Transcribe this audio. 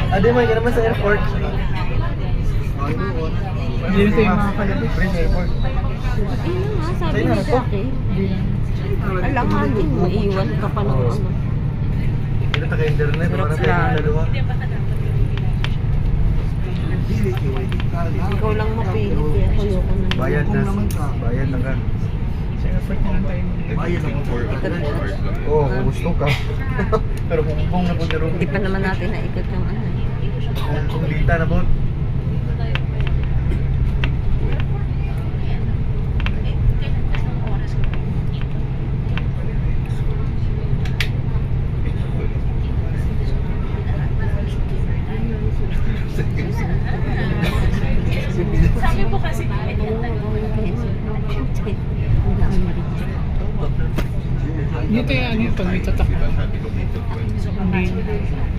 Adi mo, yun naman sa airport. Hindi ito yung mga kalabit. Prince Airport. Ayun nga, sabi Sa'yo ni na to? Jackie. Alanganin, maiwan ka pa ng ano. Hindi na taga-internet. Wala na pwedeng dalawa. Ikaw lang mapilit eh. Ayoko na. Bayad na. Bayad na ka. Sa airport na lang tayo. Oo, kung gusto ka. Pero kung na po na rin. Hindi pa naman natin naikot yung ano. Kung lita na po. Sabi po kasi Dito yan, dito. May tatak. Hindi.